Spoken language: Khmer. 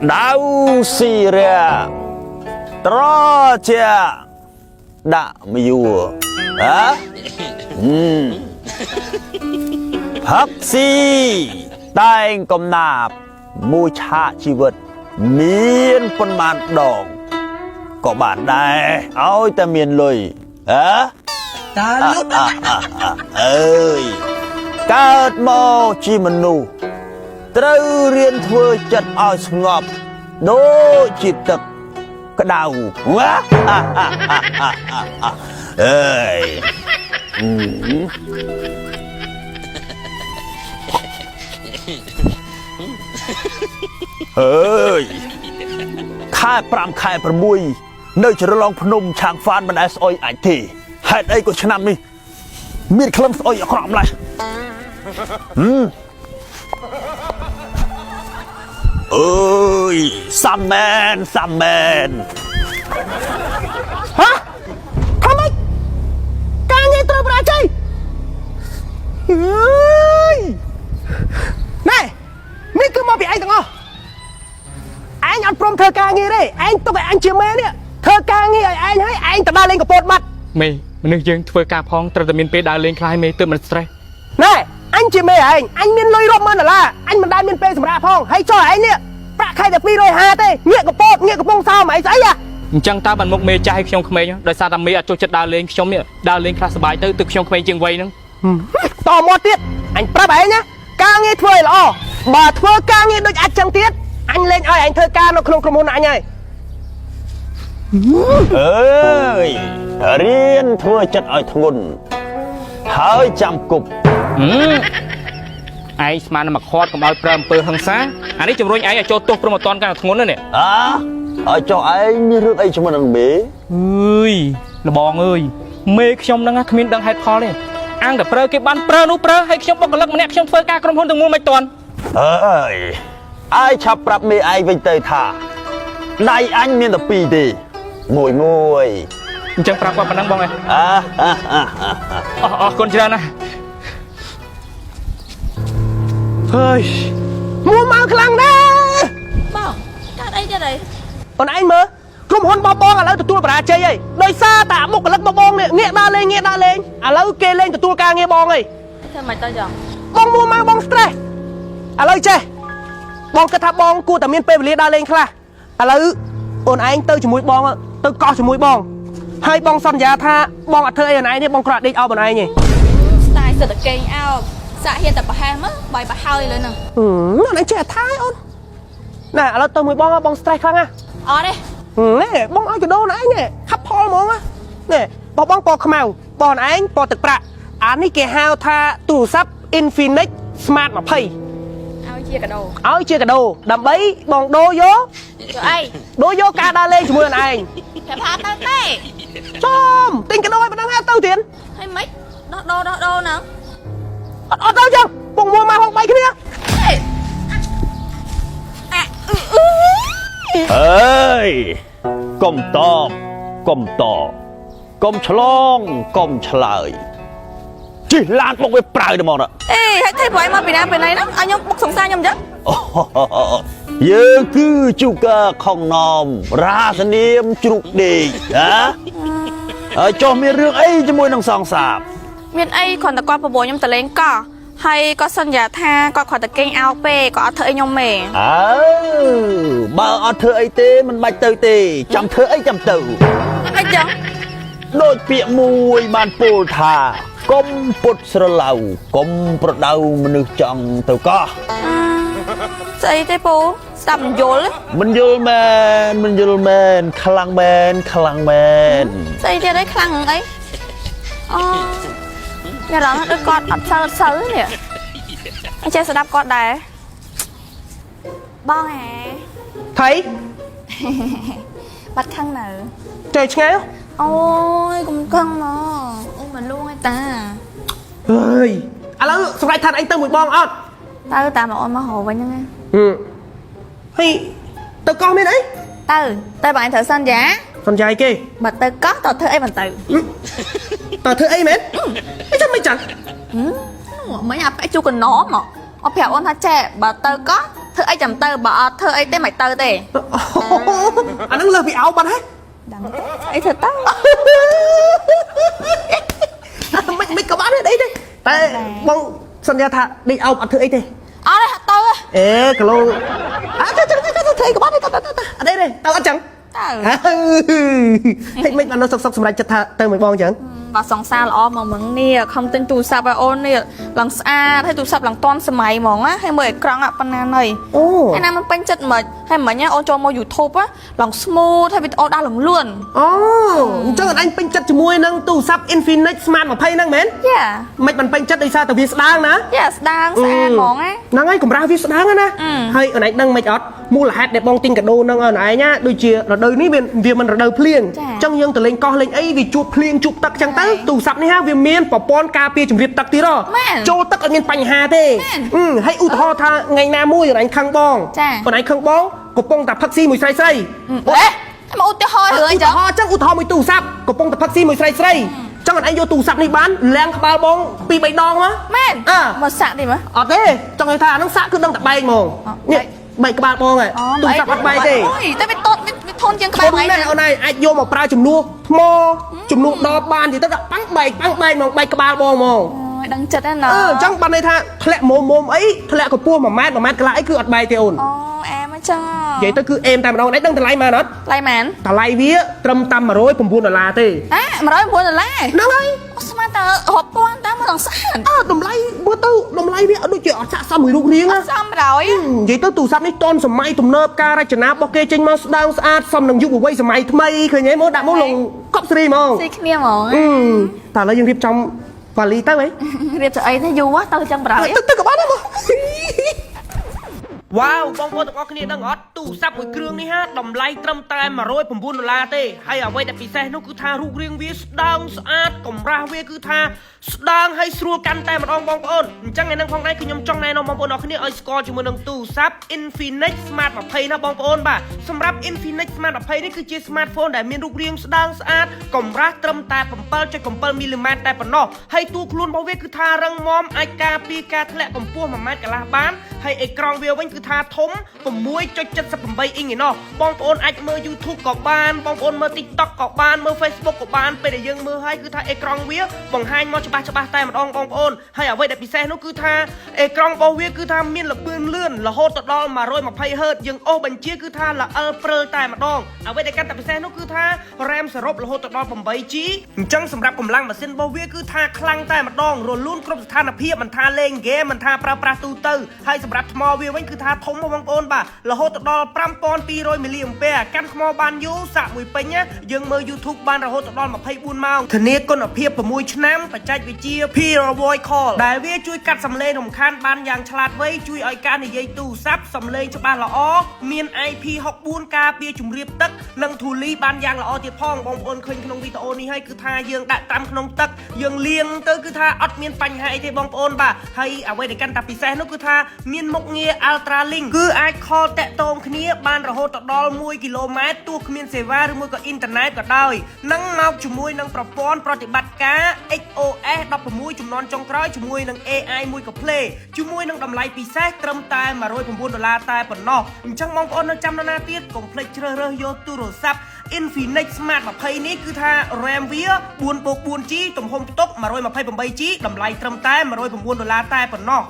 đau xì ra trò chia đã mưu hả hắc xì tai cầm nạp môi cha chi vật miên phân bàn đỏ có bạn đây ôi ta miền lùi hả ơi cát mò chi mình nụ trâu riêng thưa chật oi ngọp đôi chỉ tật cái đầu quá ơi ơi khai pram khai pram mui nơiจะลองพนมช่างฟานมันไอ้สอยไอ้ทีเหตุไอ้ก็ชนะนี่มีดคลั่งสอยครามเลยเอ้ยซัมแมนฮะทำไมการเงินตระประใจเฮ้ยนี่นี่คือมาเป็นไอ้ตั้งอ๋อanh ăn prom thơ ca nghe đây anh tôi phải anh chưa mê nè thơ ca nghe anh thấy anh tập đa lênกับโปรดมัด mìnhนึกยังធ្វើការផងត្រូវតែមានពេលដើរលេងខ្លាយមេទើបមិន stress ណែអញជាមេអញមានលុយរាប់ម៉ឺនដុល្លារអញមិនដែលមានពេលសម្រាប់ផងហើយចុះឯងនេះប្រាក់ខែតែ250ទេងាកកពតងាកកំពង់សោមអីស្អីអញ្ចឹងតើបានមុខមេចាស់ឲ្យខ្ញុំក្មេងដោយសារតែមេអត់ចូលចិត្តដើរលេងខ្ញុំនេះដើរលេងខ្លះសប្បាយទៅទឹកខ្ញុំក្មេងជាងវ័យហ្នឹងតមកទៀតអញប្រាប់ឯងណាការងារធ្វើឲ្យល្អបើធ្វើការងារដូចអាចចឹងទៀតអញលេងឲ្យអញធ្វើការនៅក្នុងក្រុមហ៊ុនអញហើយអើយរៀនធ្វើចិត្តឲ្យធ្ងន់ហើយចាំគប់ឯងស្មានមកខាត់កុំឲ្យប្រើអំពើហិង្សាអានេះជំរុញឯងឲ្យចូលទោសព្រមអត់តាន់កាន់ធ្ងន់នេះឲ្យចុះឯងមានរឿងអីជាមួយនឹងមេអើយលបងអើយមេខ្ញុំហ្នឹងគ្មានដឹងហេតុផលទេអាំងតែប្រើគេបានប្រើនោះប្រើឲ្យខ្ញុំបុគ្គលិកម្នាក់ខ្ញុំធ្វើការក្រុមហ៊ុនទាំងមូលមិនតាន់អើយឯងឆាប់ប្រាប់មេឯងវិញទៅថាដៃអញមានតែពីរទេមួយអញ្ចឹងប្រាប់គាត់ប៉ុណ្ណឹងបងឯងអរគុណច្រើនណាស់ហើយមួមកខ្លាំងណាស់បងកាត់អីទៀតអីអូនឯងមើលក្រុមហ៊ុនបងឥឡូវទទួលបរាជ័យហើយដោយសារតែបុគ្គលិកបងនេះងាកដើរលេងឥឡូវគេលេងទទួលការងារបងហើយធ្វើមិនទៅចង់បងមួមកបង stress ឥឡូវចេះបងគិតថាបងគួរតែមានពេលវេលាដើរលេងខ្លះឥឡូវអូនឯងទៅជាមួយបងទៅកោះជាមួយបងហើយបងសន្យាថាបងអត់ធ្វើអីអូនឯងនេះបងគ្រាន់ដេកអោបអូនឯងទេស្ទាយសិតតែកេងអោបសាក់ហ៊ានតែប្រហែលមើលបាយប្រហើយលើហ្នឹងអូនឯងចេះអត់ថាអូនណែឥឡូវទៅមួយបងបង stress ខ្លាំងណាអត់ទេណែបងឲ្យកដោនឯងនេះខាប់ផលហ្មងណែបងពណ៌ខ្មៅបងឯងពណ៌ទឹកប្រាក់អានេះគេហៅថាទូរស័ព្ទ Infinix Smart 20ឲ្យជាកាដូដើម្បីបងដូរយកអីដូរយកការដើរលេងជាមួយអូនឯងតែផាទៅទេចំទិញកាដូឲ្យប៉ុណ្ណឹងទៅទៀតហើយមិនដោះហ្នឹងអត់ទៅចឹងពងមួយមកហង3គ្នាអើយកុំតបកុំតកុំឆ្លងកុំឆ្លើយជិះឡានបុកវាប្រើទៅហ្មងអេហើយធ្វើប្រៃមកពីណាពីណីហ្នឹងឲ្យខ្ញុំបុកសង្សារខ្ញុំអញ្ចឹងយើងគឺជូកាខំណំរាសនាមជ្រុកដេកហើយចុះមានរឿងអីជាមួយនឹងសងសាបមានអីគ្រាន់តែគាត់ប្រពន្ធខ្ញុំទៅលេងកោះហើយគាត់សន្យាថាគាត់គ្រាន់តែកេងអោបពេគាត់អត់ធ្វើអីខ្ញុំទេបើអត់ធ្វើអីទេមិនបាច់ទៅទេចាំធ្វើអីចាំទៅអីចឹងដូចពាក្យមួយបានពោលថាកុំពុតស្រឡៅកុំប្រដៅមនុស្សចង់ទៅកោះស្អីទេពូស្ដាប់មិនយល់មិនយល់មែនខ្លាំងមែនស្អីទៀតអីខ្លាំងអីអូញ៉ាំដល់ដូចគាត់អត់សើនេះអញ្ចឹងស្ដាប់គាត់ដែរបងហ៎ថៃបាត់ខឹងនៅចេះឆ្ងាយអូយកុំខឹងមកអូមិនលួងឯតាអើយឥឡូវសម្រាប់ថាអញទៅមួយបងអត់ទៅតាមអូនមកហៅវិញហ្នឹងហើយទៅកោះមានអីទៅបងឯងត្រូវសន្យាអីគេបើទៅកោះតើធ្វើអីមិនទៅធ្វើអីមែនអីចាំមិនចឹងមិនអាប់ជូកណោមកអត់ប្រាប់អូនថាចេះបើទៅកោះ thưa ấy chậm tơ bỏ thưa ấy tên mày tơ tê anh nó lơ bị áo bắn hết ấy thật tao mấy các bạn ở đây đây tại bông sân nhà thà đi áo bắn thưa ấy thế đây tơ ê cả lô thấy các bạn đây ở đây đây tao ăn chẳng thấy mấy bạn nó sọc sọc sầm lại chặt thà tơ mày bong chẳng bà sòng xa là mà mừng nè không tin tù sạp bà ôn nè lần xa hay tù sạp lần toàn sầm mày mỏng á hay mời căng ạ pan này hay nam nó bánh chất mà hay mà nhá ôn cho mua YouTube á lần smooth hay bị ôn đa lần luôn chắc là anh bánh chất cho mua năng tù sạp Infinix Smart mà pay năng mến mấy bạn bánh chất đây sao tao viết đang ná đang xa mỏng á năng ấy cũng ra viết đang á nè hay ở này năng mấy ót mua là hạt đẹp bong tinh cả đô năng ở này nhá đôi chia là đời ní vì mình là đời plieng trong nhưng từ lên co lên ấy vì chụp plieng chụp tắc chẳng tủ sập này ha vì miền bỏ pon cà phê chủng riệp tắc tí đó cho tắc ở miền Pành Hà thế hay ưu thọ tha ngày nào mua rồi anh khăng bong còn anh khăng bong cột bong tập taxi mùi say say mà ưu thọ rồi chứ chắc ưu thọ mùi tủ sập cột bong tập taxi mùi say say chắc là anh vô tủ sập này bán leng ba bong pi bảy đòn má mà sạ thì mà ở thế trong người thà nó sạ cứ đâm tập bay mồm bảy các bạn bong này tủ sập bắt bay thế tới bị tốt bị thôn chân các bạn này ở này anh vô một pra chùm nua mò chùm nua đo ban thì tất cả bắn bay mà bay các bạn bong mồm đăng chật á nó trong ban này tha thẹn mồm ấy thẹn của pua mà mát cái lại cứ ọt bay thì ổn em á cho vậy tôi cứ em tam đâu đấy đăng thằng lại mà nó lại màn thằng lại vía trâm tâm mà rối cùng buôn là thế mà nói buôn là nó đây sao ta hộp quan ta mà thằng sẵn đồng lại bữa tư đồng lại vía đôi chuyện chả sao mùi rụng riêng á xong rồi vậy tôi tủ sắp này tôn sầm mai tụm nợp ca ra chấn áp bọc kê trên mau đang sát xong đừng giúp quay sầm mai thay khởi nhảy mốt đã mốt lồng cọp xì mong xì kia mong ta lấy dương thiệp trong và lý tới ấy điệp cho ấy nó du quá tao trong rồi tức các bạn đó mà wow បងប្អូនទាំងអស់គ្នាដឹងអត់ទូរស័ព្ទមួយគ្រឿងនេះហាតម្លៃត្រឹមតែ$109ទេហើយអ្វីដែលពិសេសនោះគឺថារូបរាងវាស្ដើងស្អាតកម្រាស់វាគឺថាស្ដើងហើយស្រួលកាន់តែម្ដងបងប្អូនអញ្ចឹងឯនឹងផងដែរគឺខ្ញុំចង់ណែនាំបងប្អូនអរគ្នាឲ្យស្គាល់ជាមួយនឹងទូរស័ព្ទ Infinix Smart 20ណាបងប្អូនបាទសម្រាប់ Infinix Smart 20នេះគឺជា smartphone ដែលមានរូបរាងស្ដើងស្អាតកម្រាស់ត្រឹមតែ 7.7 មីលីម៉ែត្រតែប៉ុណ្ណោះហើយតួខ្លួនរបស់វាគឺថារឹងមាំអាចការពារការធ្លាក់កម្ពស់1ម៉ែត្រកន្លះបានហើយអេក្រង់វាវិញគឺថាធំ 6.78 អ៊ីងឯណោះបងប្អូនអាចមើល YouTube ក៏បានបងប្អូនមើល TikTok ក៏បានមើល Facebook ក៏បានពេលដែលយើងមើលហើយគឺថាអេក្រង់វាបង្ហាញមកច្បាស់តែម្ដងបងប្អូនហើយអ្វីដែលពិសេសនោះគឺថាអេក្រង់របស់វាគឺថាមានល្បឿនលឿនរហូតដល់ 120Hz យើងអូសបញ្ជាគឺថាល្អិលព្រើលតែម្ដងអ្វីដែលកាន់តែពិសេសនោះគឺថា RAM សរុបរហូតដល់ 8G អញ្ចឹងសម្រាប់កម្លាំងម៉ាស៊ីនរបស់វាគឺថាខ្លាំងតែម្ដងរលូនគ្រប់ស្ថានភាពមិនថាលេងហ្គេមមិនថាប្រើប្រាស់ទូទៅហើយសម្រាប់ថ្មវាវិញគឺថាធំបងប្អូនបាទរហូតដល់ 5200 មីលីអាំពែកាន់ថ្មបានយូរសាកមួយពេញយើងមើល YouTube បានរហូតដល់ 24 ម៉ោងធានាគុណភាព 6 ឆ្នាំបច្ចេកវិទ្យា Pure Voice Call ដែលវាជួយកាត់សំឡេងរំខានបានយ៉ាងឆ្លាតវៃជួយឲ្យការនិយាយទូរស័ព្ទសំឡេងច្បាស់ល្អមាន IP64 ការពារជំរាបទឹកនិងធូលីបានយ៉ាងល្អទៀតផងបងប្អូនឃើញក្នុងវីដេអូនេះហើយគឺថាយើងដាក់តាមក្នុងទឹកយើងលាងទៅគឺថាអត់មានបញ្ហាអីទេបងប្អូនបាទហើយអ្វីដែលកាន់តែពិសេសនោះគឺថាមានមុខងារ Ultra Link គឺអាច call តាក់ទងគ្នាបានរហូតដល់ 1 គីឡូម៉ែត្រទោះគ្មានសេវាឬមួយក៏អ៊ីនធឺណិតក៏ដោយនឹងមកជាមួយនឹងប្រព័ន្ធប្រតិបត្តិការ XOS 16 ជំនាន់ចុងក្រោយជាមួយនឹង AI មួយក៏ Play ជាមួយនឹងតម្លៃពិសេសត្រឹមតែ$109តែប៉ុណ្ណោះអញ្ចឹងបងប្អូននៅចាំនរណាទៀតកុំភ្លេចជ្រើសរើសយកទូរស័ព្ទ Infinix Smart 20នេះគឺថា RAM វា 4+4G ទំហំផ្ទុក 128G តម្លៃត្រឹមតែ$109តែប៉ុណ្ណោះ